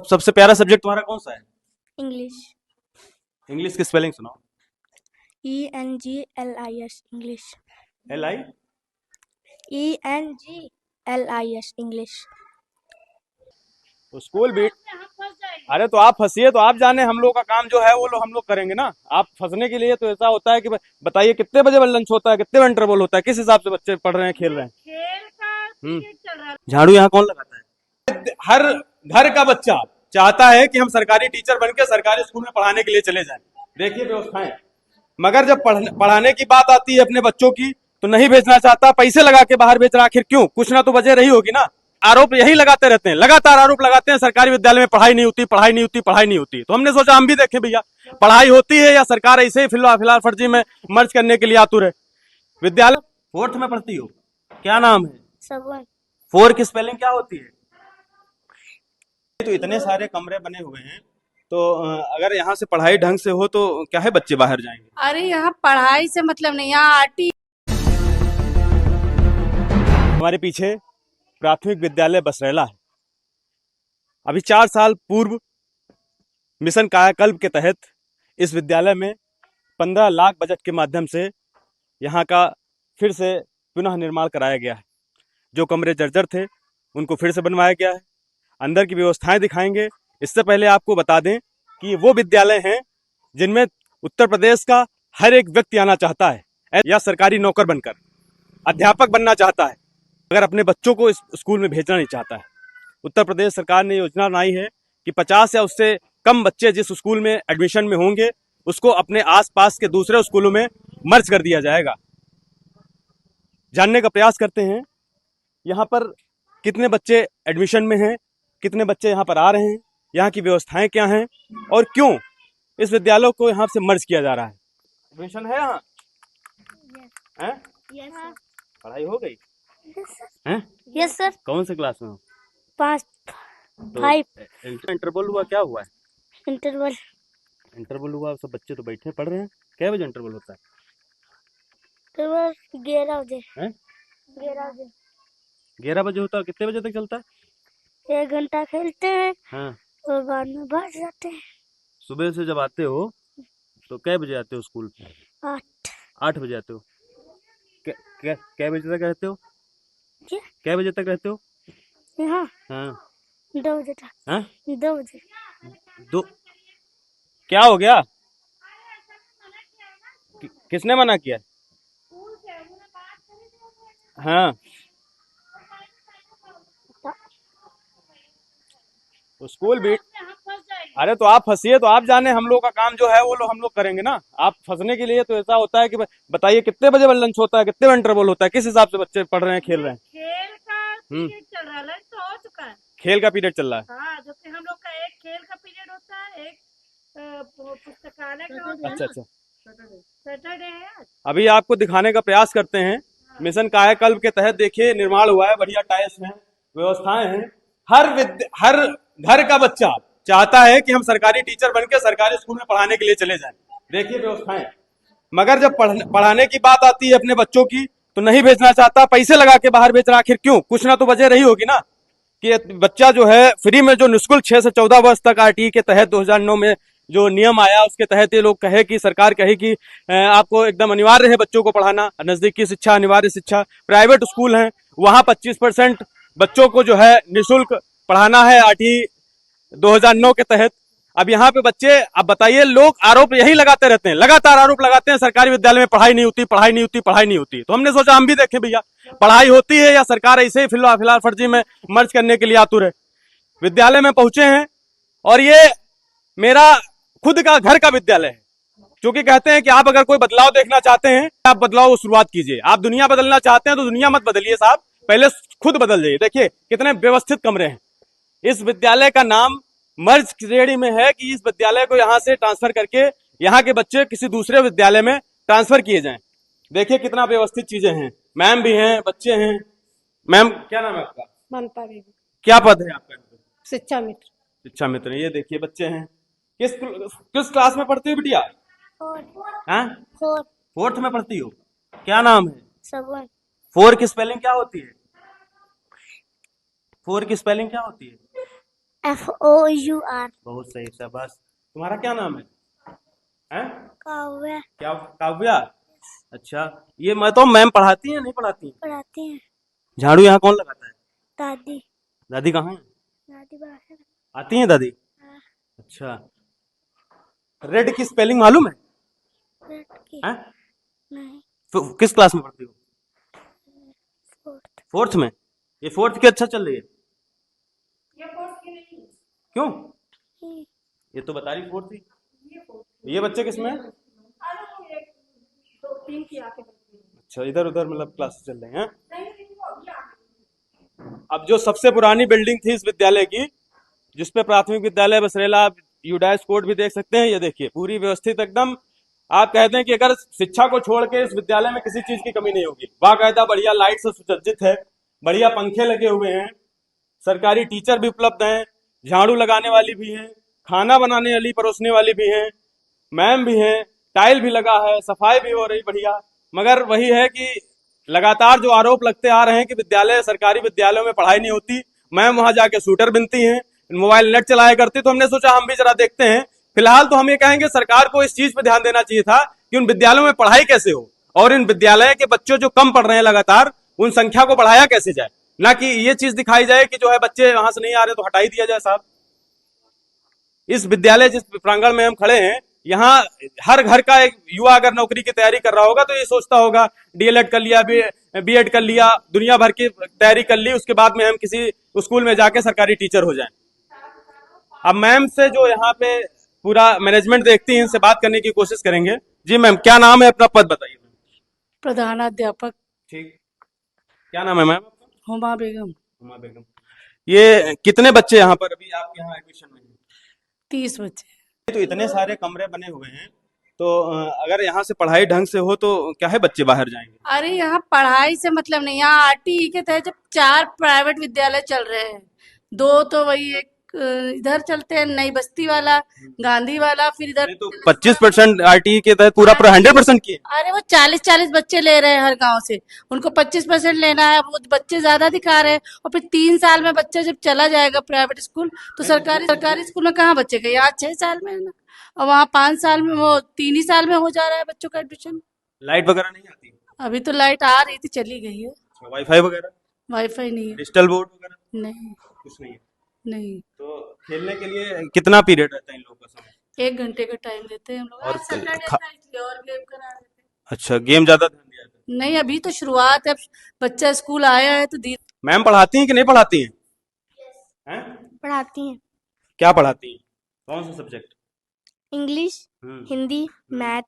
सबसे प्यारा सब्जेक्ट तुम्हारा कौन सा है? इंग्लिश। इंग्लिश की स्पेलिंग सुनाओ। ENGLIS English. LI ENGLIS English. तो स्कूल भी। अरे तो आप फंसिए तो आप जाने, हम लोग का काम जो है वो हम लोग करेंगे ना। आप फंसने के लिए तो ऐसा होता है कि बताइए कितने बजे लंच होता है, कितने बजे इंटरवल होता है, किस हिसाब से बच्चे पढ़ रहे हैं, खेल रहे हैं। खेल का पीरियड चल रहा है। झाड़ू यहाँ कौन लगाता है? हर घर का बच्चा चाहता है कि हम सरकारी टीचर बनके सरकारी स्कूल में पढ़ाने के लिए चले जाएं। देखिए व्यवस्थाएं। मगर जब पढ़ाने की बात आती है अपने बच्चों की तो नहीं भेजना चाहता, पैसे लगा के बाहर भेज रहा। आखिर क्यों? कुछ ना तो वजह रही होगी ना। आरोप यही लगाते रहते हैं, लगातार आरोप लगाते हैं सरकारी विद्यालय में पढ़ाई नहीं होती, पढ़ाई नहीं होती, पढ़ाई नहीं होती। तो हमने सोचा हम भी देखें भैया पढ़ाई होती है या सरकार ऐसे ही फिलहाल फर्जी में मर्ज करने के लिए आतुर है। विद्यालय 4th में पढ़ती हो, क्या नाम है? सबवन। 4 की स्पेलिंग क्या होती है? तो इतने सारे कमरे बने हुए हैं तो अगर यहाँ से पढ़ाई ढंग से हो तो क्या है, बच्चे बाहर जाएंगे। अरे यहाँ पढ़ाई से मतलब नहीं, यहाँ आरटी। हमारे पीछे प्राथमिक विद्यालय बसरेला है। अभी 4 साल पूर्व मिशन कायाकल्प के तहत इस विद्यालय में 15 लाख बजट के माध्यम से यहाँ का फिर से पुनः निर्माण कराया गया है। जो कमरे जर्जर थे उनको फिर से बनवाया गया है। अंदर की व्यवस्थाएं दिखाएंगे। इससे पहले आपको बता दें कि वो विद्यालय हैं जिनमें उत्तर प्रदेश का हर एक व्यक्ति आना चाहता है या सरकारी नौकर बनकर अध्यापक बनना चाहता है, अगर अपने बच्चों को इस स्कूल में भेजना नहीं चाहता है। उत्तर प्रदेश सरकार ने योजना बनाई है कि 50 या उससे कम बच्चे जिस स्कूल में एडमिशन में होंगे उसको अपने आसपास के दूसरे स्कूलों में मर्ज कर दिया जाएगा। जानने का प्रयास करते हैं यहाँ पर कितने बच्चे एडमिशन में हैं, कितने बच्चे यहाँ पर आ रहे हैं, यहाँ की व्यवस्थाएं क्या हैं और क्यों इस विद्यालय को यहाँ से मर्ज किया जा रहा है। एडमिशन है यहाँ? हैं? पढ़ाई हो गई? हैं? Yes sir. कौन से क्लास में हो? 5 तो 5 इंटरवल हुआ, क्या हुआ है? इंटरवल हुआ, सब बच्चे तो बैठे पढ़ रहे हैं। क्या बजे इंटरवल होता है? 11 बजे। हैं? 11 बजे। 11 बजे होता है। कितने बजे तक चलता है? 1 घंटा खेलते हैं हाँ। और बाद में भाग जाते हैं। सुबह से जब आते हो तो कै बजे आते हो स्कूल? 8 बजे आते हो। कै बजे तक रहते हो? क्या? कै बजे तक रहते हो यहाँ? हाँ। 2 बजे तक। हाँ? 2 बजे। दो? क्या हो गया? किसने मना किया? हाँ। तो स्कूल भी। अरे तो आप फंसिए तो आप जाने, हम लोग का काम जो है वो हम लोग करेंगे ना। आप फंसने के लिए तो ऐसा होता है कि बताइए कितने बजे लंच होता है, कितने बजे इंटरवल होता है, किस हिसाब से बच्चे पढ़ रहे हैं, खेल रहे हैं। खेल का पीरियड चल रहा है, लंच तो हो चुका है। खेल का पीरियड चल रहा है। हाँ, जो कि हम लोग का एक खेल का पीरियड होता है, एक पुस्तकालय का होता है। अच्छा। सैटरडे है आज। अभी आपको दिखाने का प्रयास करते हैं। मिशन कायाकल्प के तहत देखिए निर्माण हुआ है, बढ़िया टाइल्स हैं, व्यवस्थाएं हैं। हर घर का बच्चा चाहता है कि हम सरकारी टीचर बनके सरकारी स्कूल में पढ़ाने के लिए चले जाएं। देखिए व्यवस्थाएं। मगर जब पढ़ाने की बात आती है अपने बच्चों की तो नहीं भेजना चाहता, पैसे लगा के बाहर भेज रहा। आखिर क्यों? कुछ ना तो वजह रही होगी ना कि बच्चा जो है फ्री में जो निःशुल्क 6 से 14 वर्ष तक आरटीई के तहत 2009 में जो नियम आया उसके तहत ये लोग कहे कि सरकार कहे कि आपको एकदम अनिवार्य है बच्चों को पढ़ाना, नजदीकी शिक्षा, अनिवार्य शिक्षा। प्राइवेट स्कूल हैं वहां 25% बच्चों को जो है निःशुल्क पढ़ाना है आरटीई 2009 के तहत। अब यहाँ पे बच्चे, अब बताइए, लोग आरोप यही लगाते रहते हैं, लगातार आरोप लगाते हैं सरकारी विद्यालय में पढ़ाई नहीं होती, पढ़ाई नहीं होती, पढ़ाई नहीं होती। तो हमने सोचा हम भी देखें भैया पढ़ाई होती है या सरकार ऐसे ही फिलहाल फर्जी में मर्ज करने के लिए आतुर है। विद्यालय में पहुंचे हैं और ये मेरा खुद का घर का विद्यालय है। क्योंकि कहते हैं कि आप अगर कोई बदलाव देखना चाहते हैं आप बदलाव की शुरुआत कीजिए। आप दुनिया बदलना चाहते हैं तो दुनिया मत बदलिए साहब, पहले खुद बदल जाइए। देखिए कितने व्यवस्थित कमरे हैं। इस विद्यालय का नाम मर्ज श्रेणी में है कि इस विद्यालय को यहाँ से ट्रांसफर करके यहाँ के बच्चे किसी दूसरे विद्यालय में ट्रांसफर किए जाएं। देखिए कितना व्यवस्थित चीजें हैं। मैम भी हैं, बच्चे हैं। मैम क्या नाम है आपका? ममता देवी। क्या पद है आपका? शिक्षा मित्र। शिक्षा मित्र। ये देखिए बच्चे हैं। किस क्लास में पढ़ती हो बिटिया? 4th में पढ़ती हो। क्या नाम है? सबवन। 4 की स्पेलिंग क्या होती है? 4 की स्पेलिंग क्या होती है? FOUR। बहुत सही, शाबाश। तुम्हारा क्या नाम है? हैं? काव्या। क्या? काव्या। अच्छा, ये मैं तो मैम पढ़ाती हैं नहीं पढ़ाती हैं? पढ़ाती हैं। झाड़ू यहाँ कौन लगाता है? दादी। दादी कहाँ है? दादी बाहर। आती हैं दादी? हाँ। अच्छा, रेड की स्पेलिंग मालूम है? रेड की हैं? नहीं। तो किस क्लास में पढ़ती हो? फोर्थ। फोर्थ में? ये फोर्थ की अच्छा चल रही है? ये फोर्थ की नहीं, क्यों? ही। ये तो बता रही फोर्थ थी। ये फोर्थ। ये बच्चे किसमें हैं? अरे वो एक दो तीन की आके बैठी है। अच्छा, इधर उधर मतलब क्लासेस चल रही हैं। नहीं नहीं, वो अभी आ गई। अब जो सबसे पुरानी बिल्डिंग थी इस विद्यालय की, जिसपे प्राथमिक विद्यालय बसरेला, आप यूडाइस कोड भी देख सकते हैं, ये देखिए पूरी व्यवस्थित एकदम। आप कहते हैं कि अगर शिक्षा को छोड़ के इस विद्यालय में किसी चीज की कमी नहीं होगी। बाकायदा बढ़िया लाइट से सुसज्जित है, बढ़िया पंखे लगे हुए हैं, सरकारी टीचर भी उपलब्ध हैं, झाड़ू लगाने वाली भी हैं, खाना बनाने वाली परोसने वाली भी हैं, मैम भी हैं, टाइल भी लगा है, सफाई भी हो रही बढ़िया। मगर वही है कि लगातार जो आरोप लगते आ रहे हैं कि विद्यालय, सरकारी विद्यालयों में पढ़ाई नहीं होती, मैम वहां जाके शूटर बिनती हैं, मोबाइल नेट चलाया करती, तो हमने सोचा हम भी जरा देखते हैं। फिलहाल तो हम ये कहेंगे सरकार को इस चीज पे ध्यान देना चाहिए था कि उन विद्यालयों में पढ़ाई कैसे हो, और इन विद्यालय के बच्चों जो कम पढ़ रहे हैं लगातार, उन संख्या को बढ़ाया कैसे जाए, ना कि ये चीज दिखाई जाए कि जो है बच्चे वहां से नहीं आ रहे तो हटा ही दिया जाए। साहब, इस विद्यालय जिस प्रांगण में हम खड़े हैं, यहाँ हर घर का एक युवा अगर नौकरी की तैयारी कर रहा होगा तो ये सोचता होगा डीएलएड कर लिया, बीएड कर लिया, दुनिया भर की तैयारी कर ली, उसके बाद में हम किसी स्कूल में जाके सरकारी टीचर हो जाएं। अब मैम से जो यहाँ पे पूरा मैनेजमेंट देखती है, इनसे बात करने की कोशिश करेंगे। जी मैम, क्या नाम है, अपना पद बताइए। प्रधानाध्यापक ठीक, क्या नाम है मैम आपका? हुमा बेगम। उमा बेगम। ये कितने बच्चे यहाँ पर अभी आपके यहाँ एडमिशन में हैं? 30 बच्चे। तो इतने सारे कमरे बने हुए हैं, तो अगर यहाँ से पढ़ाई ढंग से हो तो क्या है बच्चे बाहर जाएंगे? अरे यहाँ पढ़ाई से मतलब नहीं, यहाँ आरटीई के तहत जब 4 प्राइवेट विद्यालय चल रहे हैं, 2 तो वही एक इधर चलते हैं, नई बस्ती वाला, गांधी वाला, फिर इधर नहीं तो 25% आरटीई के तहत पूरा 100% किए। अरे वो 40-40 बच्चे ले रहे हैं हर गांव से, उनको 25% लेना है, वो बच्चे ज्यादा दिखा रहे हैं। और फिर 3 साल में बच्चा जब चला जाएगा प्राइवेट स्कूल, तो सरकारी स्कूल में कहाँ बचेगा? यहाँ 6 साल में है ना, और वहाँ 5 साल में, वो 3 ही साल में हो जा रहा है बच्चों का एडमिशन। लाइट वगैरह नहीं आती? अभी तो लाइट आ रही थी, चली गई है। वाईफाई वगैरह? वाईफाई नहीं है। डिजिटल बोर्ड वगैरह नहीं। कुछ नहीं है? नहीं। तो खेलने के लिए कितना पीरियड रहता है इन लोगों का समय? 1 घंटे का टाइम देते हैं हम लोग। और आज सैटरडे खा- था इसलिए और गेम करा देते अच्छा, गेम ज्यादा ध्यान दिया जाता हैं। नहीं, अभी तो शुरुआत है, बच्चा स्कूल आया है तो है। मैम पढ़ाती हैं कि नहीं पढ़ाती हैं? हैं? पढ़ाती हैं। क्या पढ़ाती हैं? कौन सा सब्जेक्ट? इंग्लिश, हिंदी, मैथ,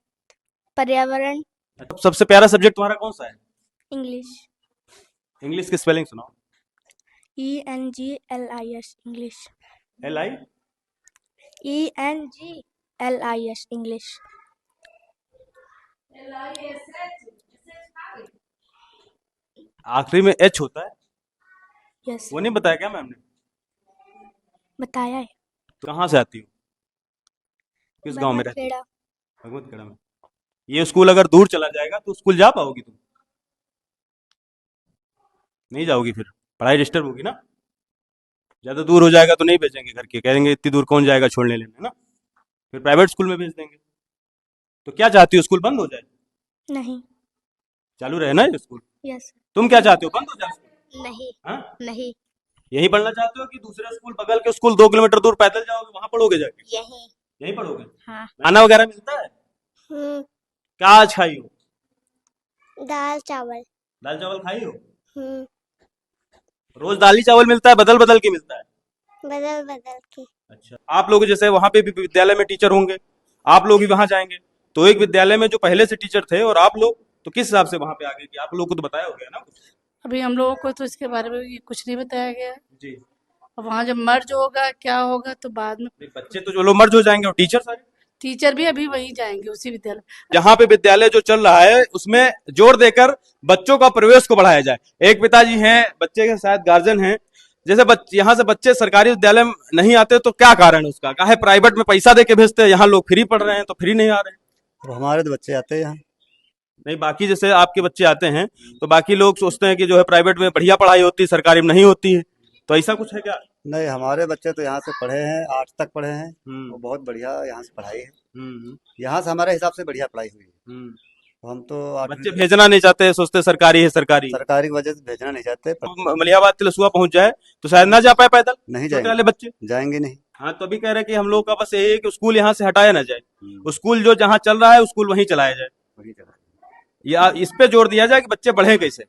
पर्यावरण। सबसे प्यारा सब्जेक्ट तुम्हारा कौन सा है? इंग्लिश। इंग्लिश की स्पेलिंग सुनाओ। ENGLIS English. LI? ENGLIS English. आखिरी में H होता है, यस, वो नहीं बताया क्या मैम ने? बताया है। तो कहाँ से आती हो, किस गांव में रहती हो? खेड़ा। भगवतखेड़ा में। ये स्कूल अगर दूर चला जाएगा तो स्कूल जा पाओगी तुम? नहीं जाओगी, फिर पढ़ाई डिस्टर्ब होगी ना। ज्यादा दूर हो जाएगा तो नहीं भेजेंगे घर के, कहेंगे इतनी दूर कौन जाएगा छोड़ने लेने, है ना, फिर प्राइवेट स्कूल में भेज देंगे। तो क्या चाहती हो, स्कूल बंद हो जाए? नहीं। चालू रहे ना ये स्कूल? यस। तुम क्या चाहते हो, बंद हो जाए स्कूल? नहीं। हाँ? नहीं। यही पढ़ना चाहते हो कि दूसरे स्कूल, बगल के स्कूल 2 किलोमीटर दूर पैदल जाओगे, वहां पढ़ोगे जाके? यही। यही पढ़ोगे? हाँ। खाना वगैरह मिलता है? क्या आज खाई हो? दाल चावल। दाल चावल खाई हो? रोज दाल ही चावल मिलता है, बदल बदल के मिलता है? बदल बदल के। अच्छा, आप लोग जैसे वहां पे भी विद्यालय में टीचर होंगे, आप लोग भी वहां जाएंगे, तो एक विद्यालय में जो पहले से टीचर थे और आप लोग, तो किस हिसाब से वहां पे आ गए कि आप लोगों को तो बताया हो गया ना कुछ? अभी हम लोगों को तो इसके बारे में ये कुछ नहीं बताया गया है। जी। अब वहाँ जब मर्ज होगा क्या होगा तो बाद में। नहीं, बच्चे तो जो लोग मर्ज हो जाएंगे और टीचर सारे? टीचर भी अभी वहीं जाएंगे, उसी विद्यालय। जहाँ पे विद्यालय जो चल रहा है उसमें जोर देकर बच्चों का प्रवेश को बढ़ाया जाए। एक पिताजी हैं, बच्चे के शायद गार्जियन हैं, जैसे यहाँ से बच्चे सरकारी विद्यालय में नहीं आते तो क्या कारण है उसका? काहे प्राइवेट में पैसा दे के भेजते हैं, यहाँ लोग फ्री पढ़ रहे हैं तो फ्री नहीं आ रहे हैं? तो हमारे तो बच्चे आते हैं यहाँ। नहीं, बाकी जैसे आपके बच्चे आते हैं तो बाकी लोग सोचते हैं कि जो है प्राइवेट में बढ़िया पढ़ाई होती है, सरकारी में नहीं होती है। तो ऐसा कुछ है क्या? नहीं, हमारे बच्चे तो यहाँ से पढ़े हैं, 8 तक पढ़े हैं। हम्म वो बहुत बढ़िया यहाँ से पढ़ाई है। हम्म यहाँ से हमारे हिसाब से बढ़िया पढ़ाई हुई है। हम्म। तो हम तो बच्चे भेजना नहीं चाहते, सोचते सरकारी है सरकारी। सरकारी की वजह से भेजना नहीं चाहते, पर मलिहाबाद तिलसुआ पहुंच जाए तो शायद ना जा पाए पैदल नहीं छोटे वाले बच्चे। जाएंगे नहीं। हाँ, तो अभी कह रहे हैं कि हम लोग का बस यही है कि स्कूल यहाँ से हटाया ना जाए, हम्म, स्कूल जो जहाँ चल रहा है स्कूल वहीं चलाया जाए, वही चला। या इस पे जोर दिया जाए कि बच्चे बढ़े कैसे,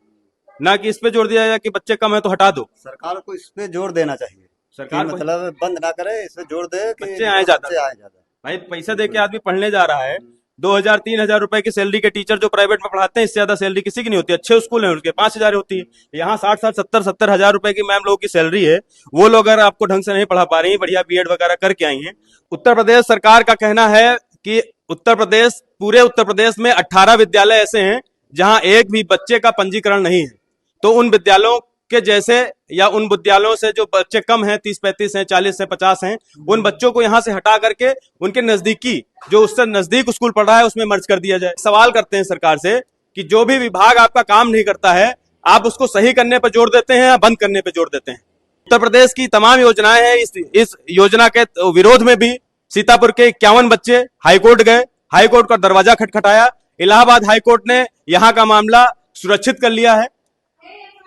ना कि इस पे जोर दिया जाए कि बच्चे कम है तो हटा दो। सरकार को इस पे जोर देना चाहिए सरकार कि को- मतलब बंद ना करे, इस पे जोर दे कि बच्चे आए ज्यादा। बच्चे आए ज्यादा। भाई पैसा दे के आदमी पढ़ने जा रहा है, 2,000-3,000 रुपए की सैलरी के टीचर जो प्राइवेट में पढ़ाते हैं, इससे ज्यादा सैलरी किसी की नहीं होती। अच्छे स्कूल हैं उनके 5,000 होती है, यहाँ 60-70 हजार रुपए की मैम लोगों की सैलरी है। वो लोग अगर आपको ढंग से नहीं पढ़ा पा रही, बढ़िया बीएड वगैरह करके आई हैं। उत्तर प्रदेश सरकार का कहना है कि पूरे उत्तर प्रदेश में 18 विद्यालय ऐसे हैं जहां एक भी बच्चे का पंजीकरण नहीं है। तो उन विद्यालयों के जैसे या उन विद्यालयों से जो बच्चे कम हैं, 30-35 हैं, 40 हैं, 50 हैं, उन बच्चों को यहां से हटा करके उनके नजदीकी जो उससे नजदीक स्कूल पढ़ रहा है उसमें मर्ज कर दिया जाए। सवाल करते हैं सरकार से कि जो भी विभाग आपका काम नहीं करता है, आप उसको सही करने पर जोर देते हैं या बंद करने पर जोर देते हैं। उत्तर प्रदेश की तमाम योजनाएं हैं, इस योजना के विरोध में भी सीतापुर के 51 बच्चे हाईकोर्ट गए, हाईकोर्ट का दरवाजा खटखटाया। इलाहाबाद हाईकोर्ट ने यहाँ का मामला सुरक्षित कर लिया है।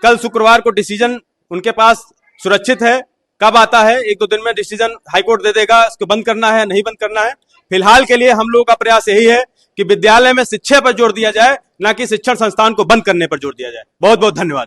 कल शुक्रवार को डिसीजन उनके पास सुरक्षित है, कब आता है 1-2 दिन में डिसीजन हाईकोर्ट दे देगा, इसको बंद करना है नहीं बंद करना है। फिलहाल के लिए हम लोगों का प्रयास यही है कि विद्यालय में शिक्षा पर जोर दिया जाए, ना कि शिक्षण संस्थान को बंद करने पर जोर दिया जाए। बहुत बहुत धन्यवाद।